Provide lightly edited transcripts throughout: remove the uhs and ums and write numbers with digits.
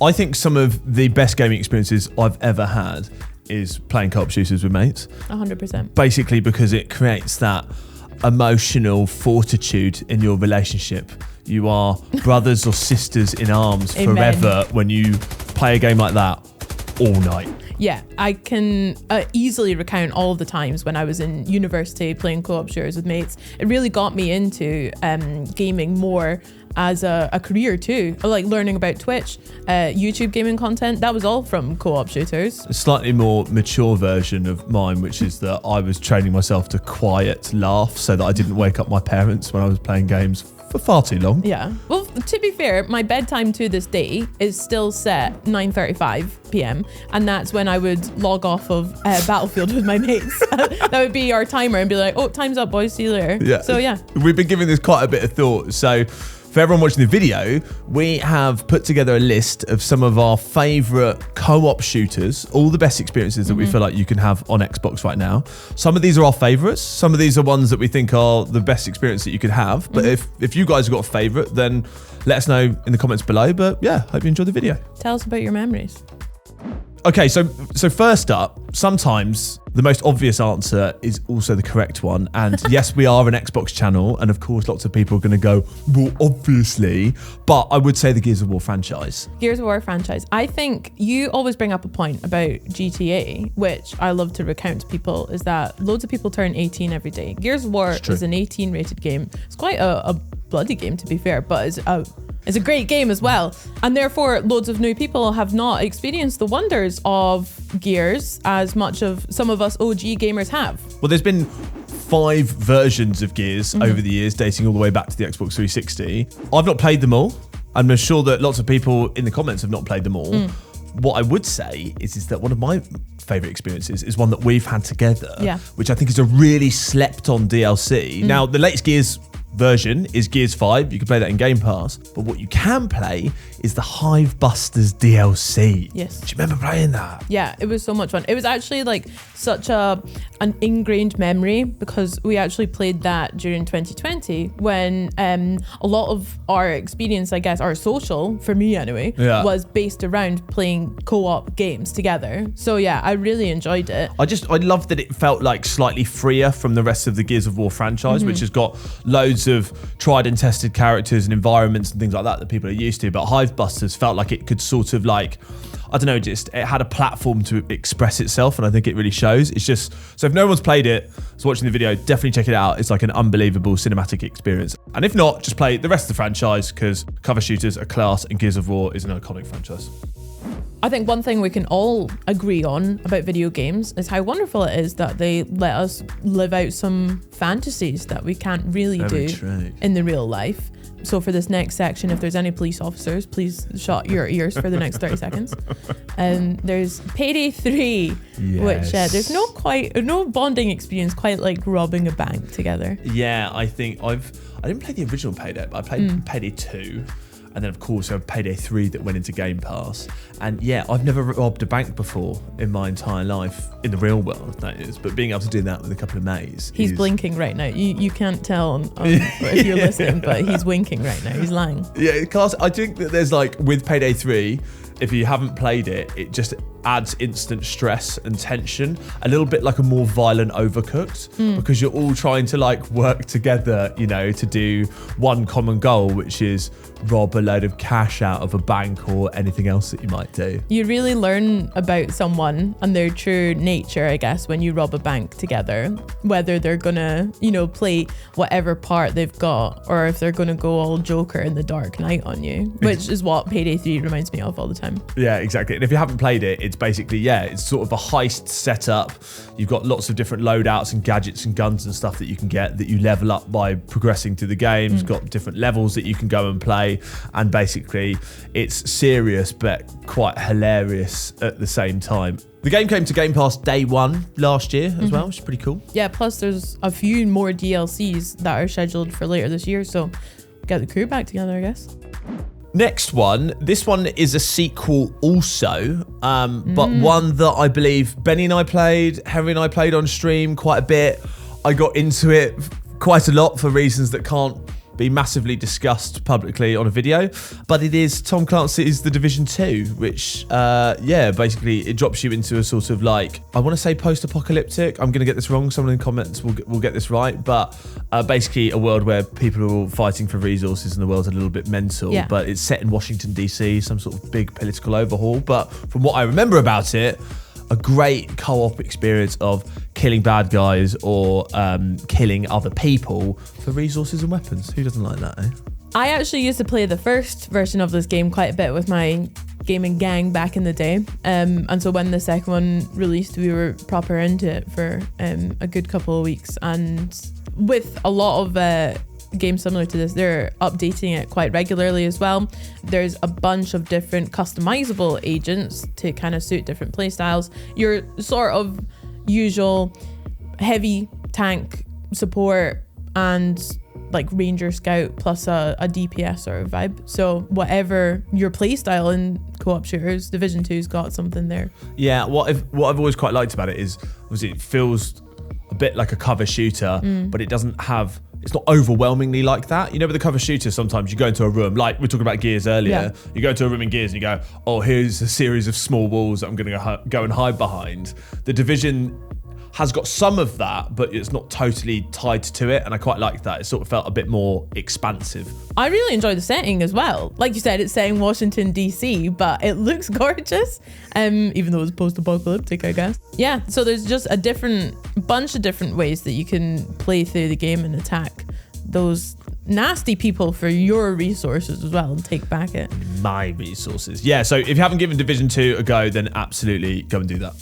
I think some of the best gaming experiences I've ever had is playing co-op shooters with mates. 100%. Basically because it creates that emotional fortitude in your relationship. You are brothers or sisters in arms forever when you play a game like that all night. Yeah, I can easily recount all of the times when I was in university playing co-op shooters with mates. It really got me into gaming more as a career too. Like learning about Twitch, YouTube gaming content, that was all from co-op shooters. A slightly more mature version of mine, which is that I was training myself to quiet laugh so that I didn't wake up my parents when I was playing games for far too long. Yeah. Well, to be fair, my bedtime to this day is still set 9:35 p.m. and that's when I would log off of Battlefield with my mates. That would be our timer and be like, oh, time's up, boys, see you later. Yeah. So yeah. We've been giving this quite a bit of thought. So for everyone watching the video, we have put together a list of some of our favourite co-op shooters, all the best experiences that we feel like you can have on Xbox right now. Some of these are our favourites. Some of these are ones that we think are the best experience that you could have. But if you guys have got a favourite, then let us know in the comments below. But yeah, hope you enjoyed the video. Tell us about your memories. Okay, so first up, sometimes the most obvious answer is also the correct one. And yes, we are an Xbox channel. And of course, lots of people are going to go, well, obviously. But I would say the Gears of War franchise. Gears of War franchise. I think you always bring up a point about GTA, which I love to recount to people, is that loads of people turn 18 every day. Gears of War is an 18 rated game. It's quite a bloody game, to be fair, but it's a great game as well. And therefore, loads of new people have not experienced the wonders of Gears as much of some of us OG gamers have. Well, there's been 5 versions of Gears over the years, dating all the way back to the Xbox 360. I've not played them all. I'm sure that lots of people in the comments have not played them all. What I would say is that one of my favourite experiences is one that we've had together, which I think is a really slept on DLC. Now, the latest Gears version is Gears 5. You can play that in Game Pass. But what you can play is the Hivebusters DLC. Yes. Do you remember playing that? Yeah, it was so much fun. It was actually like such an ingrained memory because we actually played that during 2020 when a lot of our experience, I guess, our social, for me anyway, was based around playing co-op games together. So yeah, I really enjoyed it. I loved that it felt like slightly freer from the rest of the Gears of War franchise, which has got loads of tried and tested characters and environments and things like that people are used to. But Hivebusters felt like it could sort of like, I don't know, just it had a platform to express itself, and I think it really shows. It's just, so if no one's played it, so watching the video, definitely check it out. It's like an unbelievable cinematic experience. And if not, just play the rest of the franchise because cover shooters are class and Gears of War is an iconic franchise. I think one thing we can all agree on about video games is how wonderful it is that they let us live out some fantasies that we can't really do in the real life. So for this next section, if there's any police officers, please shut your ears for the next 30 seconds. There's Payday 3, which there's no bonding experience quite like robbing a bank together. Yeah, I think I didn't play the original Payday, but I played Payday 2. And then, of course, I have Payday 3 that went into Game Pass. And yeah, I've never robbed a bank before in my entire life, in the real world, that is. But being able to do that with a couple of mates. He's blinking right now. You can't tell if you're listening, but he's winking right now. He's lying. Yeah, class. I think that there's like, with Payday 3, if you haven't played it, it just adds instant stress and tension, a little bit like a more violent Overcooked, because you're all trying to like work together, you know, to do one common goal, which is rob a load of cash out of a bank or anything else that you might do. You really learn about someone and their true nature, I guess, when you rob a bank together, whether they're gonna, you know, play whatever part they've got or if they're gonna go all Joker in the Dark Knight on you, which is what Payday 3 reminds me of all the time. Yeah, exactly. And if you haven't played it, it's basically, it's sort of a heist setup. You've got lots of different loadouts and gadgets and guns and stuff that you can get that you level up by progressing through the game. You've got different levels that you can go and play. And basically, it's serious but quite hilarious at the same time. The game came to Game Pass day 1 last year as well, which is pretty cool. Yeah, plus there's a few more DLCs that are scheduled for later this year. So get the crew back together, I guess. Next one, this one is a sequel also, but one that I believe Benny and I played, Henry and I played on stream quite a bit. I got into it quite a lot for reasons that can't been massively discussed publicly on a video, but it is Tom Clancy's The Division 2, which, basically it drops you into a sort of like, I want to say post-apocalyptic. I'm going to get this wrong. Someone in the comments will get this right, but basically a world where people are all fighting for resources and the world's a little bit mental, but it's set in Washington, DC, some sort of big political overhaul. But from what I remember about it, a great co-op experience of killing bad guys or killing other people for resources and weapons. Who doesn't like that, eh? I actually used to play the first version of this game quite a bit with my gaming gang back in the day. And so when the second one released, we were proper into it for a good couple of weeks. And with a lot of games similar to this, they're updating it quite regularly as well. There's a bunch of different customizable agents to kind of suit different playstyles. Your sort of usual heavy tank support and like ranger scout plus a DPS sort of vibe. So whatever your playstyle in co-op shooters, Division 2's got something there. Yeah, what I've always quite liked about it is obviously it feels a bit like a cover shooter, but it doesn't have, it's not overwhelmingly like that. You know, with the cover shooter, sometimes you go into a room, like we were talking about Gears earlier, you go into a room in Gears and you go, oh, here's a series of small walls that I'm going to go and hide behind. The Division has got some of that, but it's not totally tied to it, and I quite like that. It sort of felt a bit more expansive. I really enjoy the setting as well. Like you said, it's set in Washington, DC, but it looks gorgeous, even though it's post-apocalyptic, I guess. Yeah, so there's just a bunch of different ways that you can play through the game and attack those nasty people for your resources as well and take back it. My resources. Yeah, so if you haven't given Division 2 a go, then absolutely go and do that.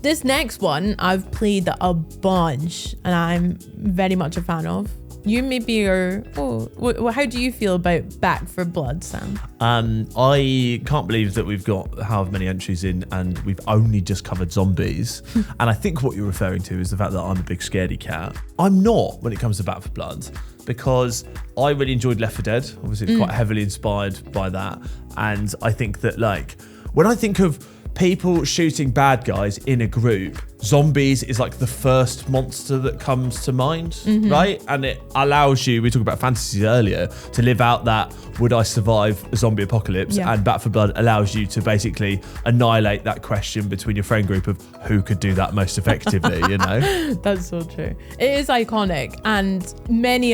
This next one I've played a bunch and I'm very much a fan of. You maybe are, how do you feel about Back 4 Blood, Sam? I can't believe that we've got however many entries in and we've only just covered zombies. And I think what you're referring to is the fact that I'm a big scaredy cat. I'm not when it comes to Back 4 Blood, because I really enjoyed Left 4 Dead. Obviously it's quite heavily inspired by that. And I think that, like, when I think of people shooting bad guys in a group, zombies is like the first monster that comes to mind, right? And it allows you, we talked about fantasies earlier, to live out that would I survive a zombie apocalypse? And Back 4 Blood allows you to basically annihilate that question between your friend group of who could do that most effectively, you know? That's so true. It is iconic, and many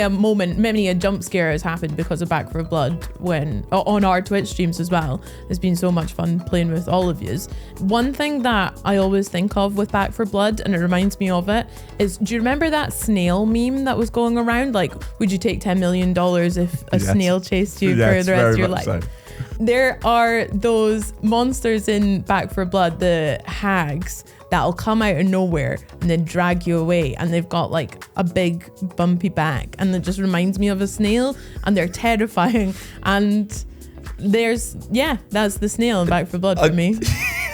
a jump scare has happened because of Back 4 Blood when on our Twitch streams as well. It's been so much fun playing with all of yous. One thing that I always think of with Back 4 Blood, and it reminds me of it, is, do you remember that snail meme that was going around? Like, would you take $10 million if a snail chased you for the rest of your life? So. There are those monsters in Back 4 Blood, the hags, that'll come out of nowhere and then drag you away, and they've got like a big bumpy back, and it just reminds me of a snail, and they're terrifying. And that's the snail in Back 4 Blood for me.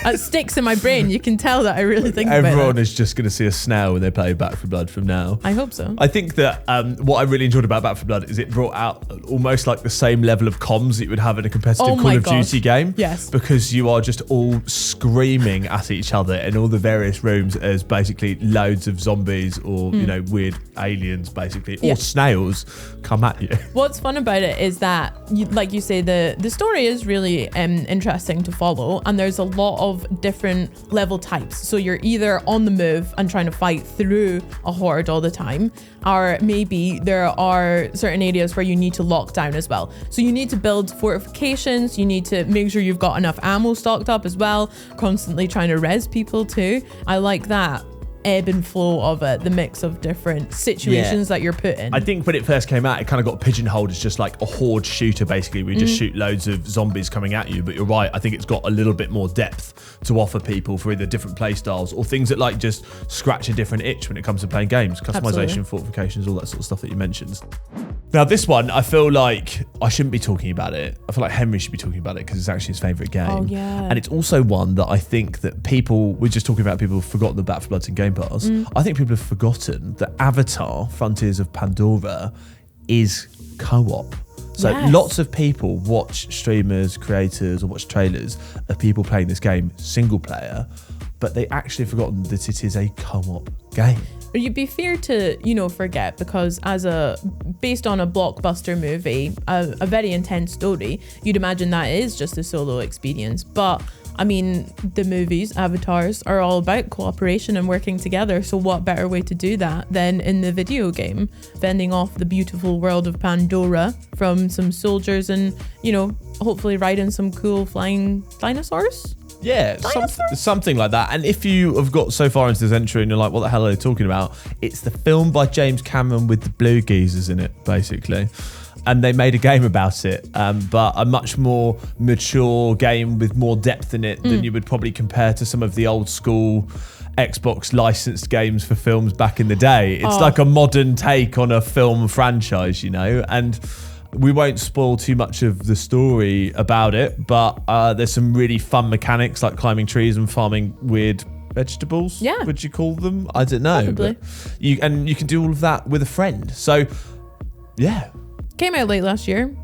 It sticks in my brain. You can tell that I really think about it. Everyone is just going to see a snail when they play Back 4 Blood from now. I hope so. I think that what I really enjoyed about Back 4 Blood is it brought out almost like the same level of comms that you would have in a competitive Call of Duty game. Yes. Because you are just all screaming at each other in all the various rooms as basically loads of zombies or, you know, weird aliens basically, or snails come at you. What's fun about it is that, like you say, the story is really interesting to follow, and there's a lot of different level types. So you're either on the move and trying to fight through a horde all the time, or maybe there are certain areas where you need to lock down as well. So you need to build fortifications, you need to make sure you've got enough ammo stocked up as well, constantly trying to res people too. I like that ebb and flow of it, the mix of different situations that you're put in. I think when it first came out, it kind of got pigeonholed as just like a horde shooter, basically. We just shoot loads of zombies coming at you. But you're right, I think it's got a little bit more depth to offer people for either different play styles or things that like just scratch a different itch when it comes to playing games. Customization, fortifications, all that sort of stuff that you mentioned. Now this one, I feel like I shouldn't be talking about it. I feel like Henry should be talking about it because it's actually his favourite game. Oh, yeah. And it's also one that I think that we're just talking about people who've forgotten the Back 4 Blood's in Game Pass. I think people have forgotten that Avatar, Frontiers of Pandora is co-op. So lots of people watch streamers, creators, or watch trailers of people playing this game single player, but they actually have forgotten that it is a co-op game. you'd be fair to, forget, because based on a blockbuster movie, a very intense story, you'd imagine that is just a solo experience. But I mean, the movies, Avatars, are all about cooperation and working together. So what better way to do that than in the video game, fending off the beautiful world of Pandora from some soldiers and, hopefully riding some cool flying dinosaurs? Yeah, something like that. And if you have got so far into this entry and you're like, what the hell are they talking about? It's the film by James Cameron with the blue geezers in it, basically. And they made a game about it, but a much more mature game with more depth in it than you would probably compare to some of the old school Xbox licensed games for films back in the day. It's like a modern take on a film franchise, and we won't spoil too much of the story about it, but there's some really fun mechanics like climbing trees and farming weird vegetables. Yeah. Would you call them? I don't know. Probably. But you can do all of that with a friend. So, yeah. Came out late last year.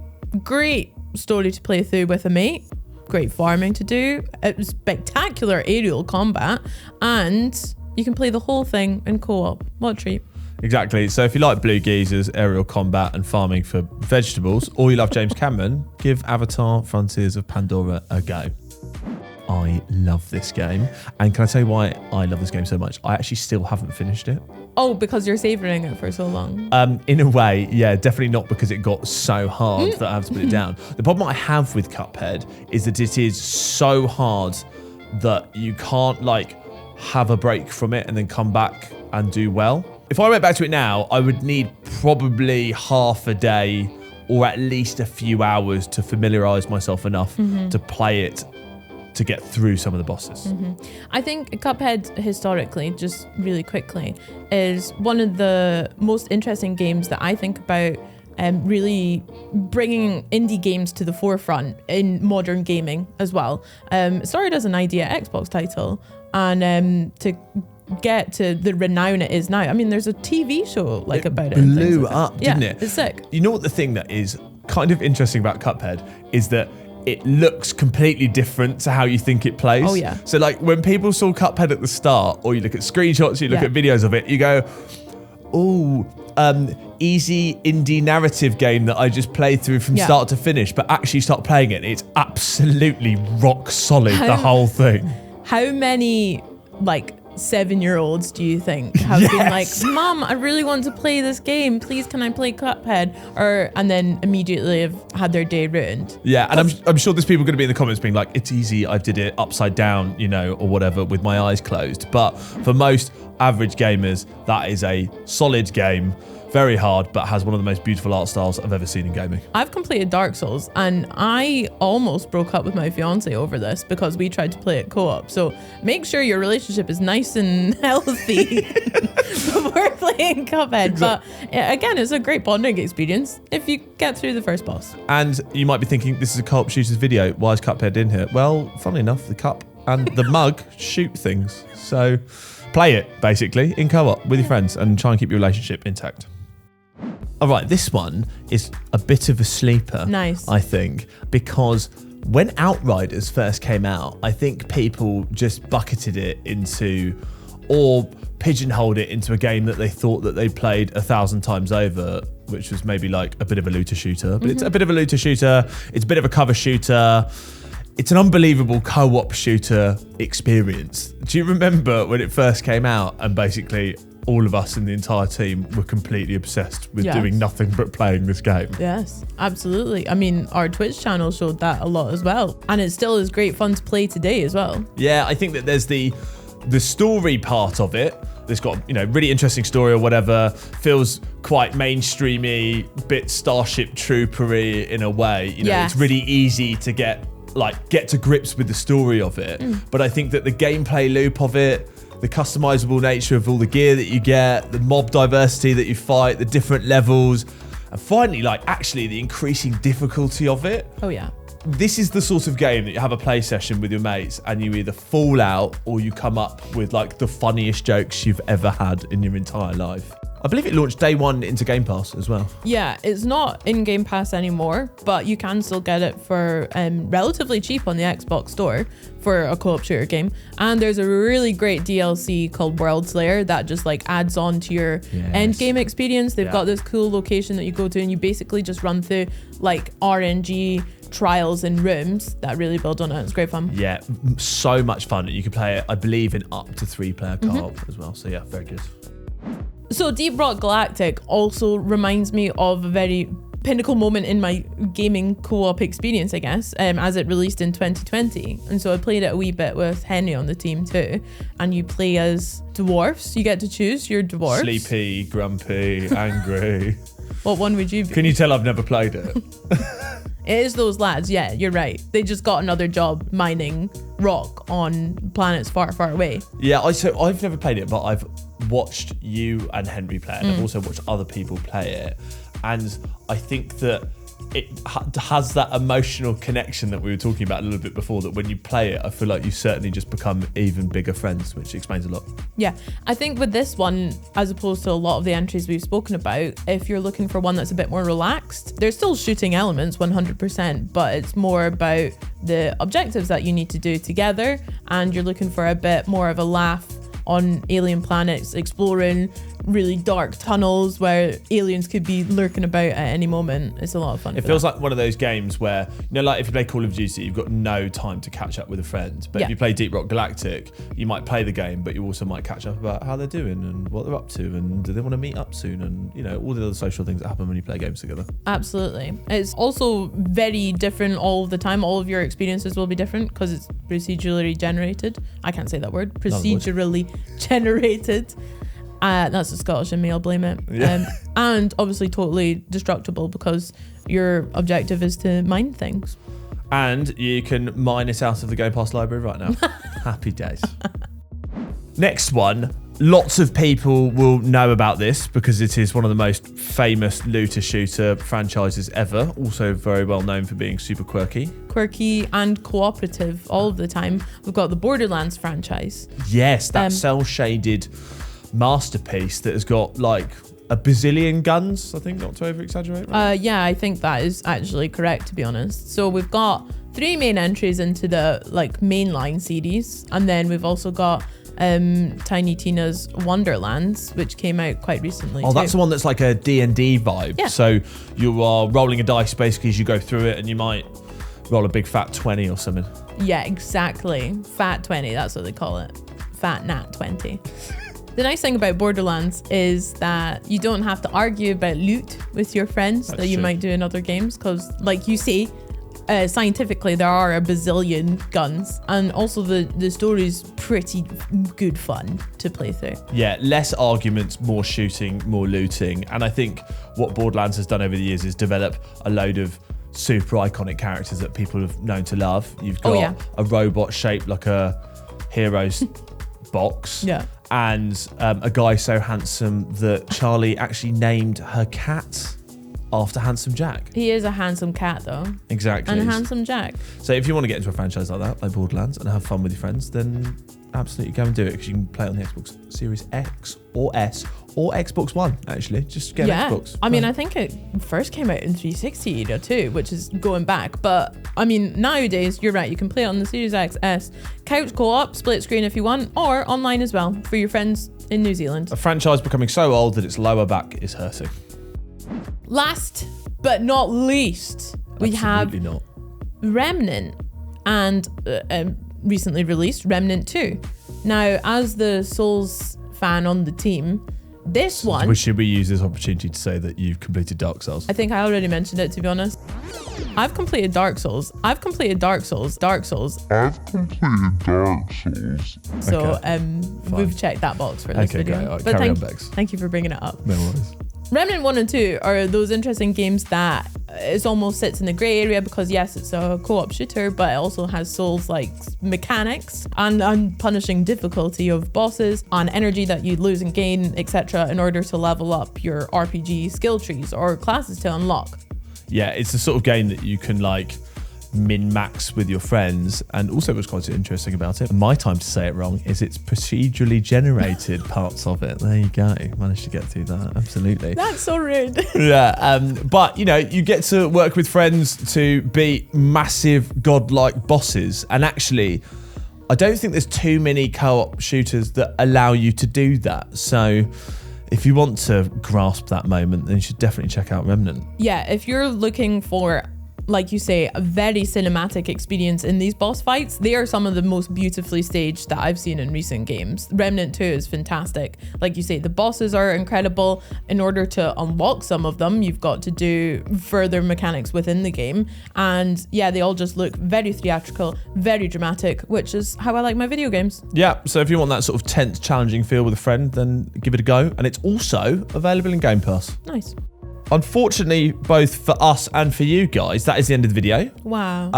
Great story to play through with a mate. Great farming to do. It was spectacular aerial combat. And you can play the whole thing in co-op. What a treat. Exactly. So if you like blue geezers, aerial combat and farming for vegetables, or you love James Cameron, give Avatar Frontiers of Pandora a go. I love this game. And can I tell you why I love this game so much? I actually still haven't finished it. Oh, because you're savouring it for so long. In a way, yeah, definitely not because it got so hard that I have to put it down. The problem I have with Cuphead is that it is so hard that you can't have a break from it and then come back and do well. If I went back to it now, I would need probably half a day or at least a few hours to familiarise myself enough to play it to get through some of the bosses. I think Cuphead, historically, just really quickly, is one of the most interesting games that I think about really bringing indie games to the forefront in modern gaming as well. It started as an idea Xbox title, and to get to the renown it is now. I mean, there's a TV show about it. Blew up, didn't it? It's sick. You know what the thing that is kind of interesting about Cuphead is that it looks completely different to how you think it plays. Oh, yeah. So when people saw Cuphead at the start, or you look at screenshots, you look at videos of it, you go, easy indie narrative game that I just played through from start to finish, but actually start playing it, it's absolutely rock solid, the whole thing. How many 7-year-olds do you think have been like, Mom, I really want to play this game, please can I play Cuphead? And then immediately have had their day ruined. Yeah, and I'm sure there's people going to be in the comments being like, it's easy, I did it upside down, or whatever, with my eyes closed. But for most average gamers, that is a solid game. Very hard, but has one of the most beautiful art styles I've ever seen in gaming. I've completed Dark Souls, and I almost broke up with my fiance over this because we tried to play it co-op. So make sure your relationship is nice and healthy before playing Cuphead. Exactly. But again, it's a great bonding experience if you get through the first boss. And you might be thinking, this is a co-op shooters video. Why is Cuphead in here? Well, funnily enough, the cup and the mug shoot things. So play it, basically, in co-op with your friends and try and keep your relationship intact. All right, this one is a bit of a sleeper, nice, I think, because when Outriders first came out, I think people just bucketed it into, or pigeonholed it into a game that they thought that they played 1,000 times over, which was maybe a bit of a looter shooter. But it's a bit of a looter shooter, it's a bit of a cover shooter. It's an unbelievable co-op shooter experience. Do you remember when it first came out and basically all of us in the entire team were completely obsessed with doing nothing but playing this game? Yes, absolutely. I mean, our Twitch channel showed that a lot as well. And it still is great fun to play today as well. Yeah, I think that there's the story part of it. It's got, really interesting story or whatever. Feels quite mainstreamy, bit Starship Troopery in a way. It's really easy to get to grips with the story of it. But I think that the gameplay loop of it, the customizable nature of all the gear that you get, the mob diversity that you fight, the different levels, and finally, actually the increasing difficulty of it. Oh yeah. this is the sort of game that you have a play session with your mates and you either fall out or you come up with like the funniest jokes you've ever had in your entire life. I believe it launched day one into Game Pass as well. Yeah, it's not in Game Pass anymore, but you can still get it for relatively cheap on the Xbox store for a co-op shooter game. And there's a really great DLC called World Slayer that just like adds on to your end game experience. They've got this cool location that you go to and you basically just run through like RNG trials in rooms that really build on it. It's great fun. Yeah, so much fun. You can play it, I believe, in up to 3-player co-op as well. So yeah, very good. So Deep Rock Galactic also reminds me of a very pinnacle moment in my gaming co-op experience, I guess, as it released in 2020. And so I played it a wee bit with Henry on the team too. And you play as dwarfs. You get to choose your dwarfs. Sleepy, grumpy, angry. What one would you be? Can you tell I've never played it? It is those lads, yeah, you're right. They just got another job mining rock on planets far, far away. Yeah, I've never played it, but I've watched you and Henry play it. And I've also watched other people play it. And I think that it has that emotional connection that we were talking about a little bit before, that when you play it, I feel like you certainly just become even bigger friends, which explains a lot. Yeah, I think with this one, as opposed to a lot of the entries we've spoken about, if you're looking for one that's a bit more relaxed, there's still shooting elements 100%, but it's more about the objectives that you need to do together, and you're looking for a bit more of a laugh on alien planets, exploring really dark tunnels where aliens could be lurking about at any moment. It's a lot of fun. It feels like one of those games where, you know, like if you play Call of Duty, you've got no time to catch up with a friend. But if you play Deep Rock Galactic, you might play the game, but you also might catch up about how they're doing and what they're up to and do they want to meet up soon, and, you know, all the other social things that happen when you play games together. Absolutely. It's also very different all of the time. All of your experiences will be different because it's procedurally generated. I can't say that word. Procedurally generated. That's a Scottish in me, I'll blame it. Yeah. And obviously totally destructible because your objective is to mine things. And you can mine it out of the Game Pass library right now. Happy days. Next one. Lots of people will know about this because it is one of the most famous looter shooter franchises ever. Also very well known for being super quirky. Quirky and cooperative all of the time. We've got the Borderlands franchise. Yes, that cel-shaded masterpiece that has got like a bazillion guns, I think, not to over-exaggerate. Right? Yeah, I think that is actually correct, to be honest. So we've got 3 main entries into the like mainline series, and then we've also got Tiny Tina's Wonderlands, which came out quite recently. Oh, that's the one that's like a D&D vibe. Yeah. So you are rolling a dice basically as you go through it, and you might roll a big fat 20 or something. Yeah, exactly. Fat 20, that's what they call it. Fat nat 20. The nice thing about Borderlands is that you don't have to argue about loot with your friends that you might do in other games, because like you say, scientifically there are a bazillion guns, and also the story's pretty good fun to play through. Yeah, less arguments, more shooting, more looting. And I think what Borderlands has done over the years is develop a load of super iconic characters that people have known to love. You've got a robot shaped like a hero's box. Yeah. And a guy so handsome that Charleyy actually named her cat after Handsome Jack. He is a handsome cat though. Exactly. And a handsome Jack. So if you want to get into a franchise like that, like Borderlands, and have fun with your friends, then absolutely go and do it, because you can play it on the Xbox Series X or S or Xbox One, actually. Just get an Xbox. I mean, I think it first came out in 360 era too, which is going back. But I mean, nowadays, you're right, you can play it on the Series X, S, couch co-op, split screen if you want, or online as well for your friends in New Zealand. A franchise becoming so old that its lower back is hurting. Last but not least, we have Remnant, and recently released Remnant 2. Now, as the Souls fan on the team, this one... Should we use this opportunity to say that you've completed Dark Souls? I think I already mentioned it, to be honest. I've completed Dark Souls. So, we've checked that box for this video. Great. Right, but carry on, Bex. thank you for bringing it up. No worries. Remnant 1 and 2 are those interesting games that it almost sits in the grey area, because yes, it's a co-op shooter, but it also has Souls-like mechanics and unpunishing difficulty of bosses and energy that you lose and gain, etc., in order to level up your RPG skill trees or classes to unlock. Yeah, it's the sort of game that you can like min-max with your friends. And also what's quite interesting about it, my time to say it wrong, is it's procedurally generated parts of it. There you go. Managed to get through that. Absolutely. That's so rude. Yeah. But, you know, you get to work with friends to beat massive godlike bosses. And actually, I don't think there's too many co-op shooters that allow you to do that. So if you want to grasp that moment, then you should definitely check out Remnant. Yeah, if you're looking for, like you say, a very cinematic experience in these boss fights, they are some of the most beautifully staged that I've seen in recent games. Remnant 2 is fantastic. Like you say, the bosses are incredible. In order to unlock some of them, you've got to do further mechanics within the game. And yeah, they all just look very theatrical, very dramatic, which is how I like my video games. Yeah, so if you want that sort of tense, challenging feel with a friend, then give it a go. And it's also available in Game Pass. Nice. Unfortunately, both for us and for you guys, that is the end of the video. Wow.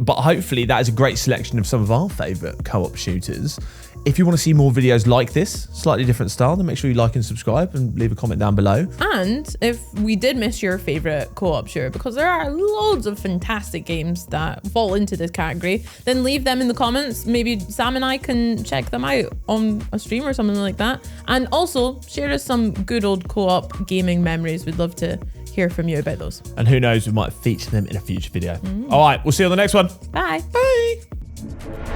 But hopefully that is a great selection of some of our favourite co-op shooters. If you want to see more videos like this, slightly different style, then make sure you like and subscribe and leave a comment down below. And if we did miss your favourite co-op shooter, because there are loads of fantastic games that fall into this category, then leave them in the comments. Maybe Sam and I can check them out on a stream or something like that. And also share us some good old co-op gaming memories. We'd love to hear from you about those. And who knows, we might feature them in a future video. All right, we'll see you on the next one. Bye. Bye.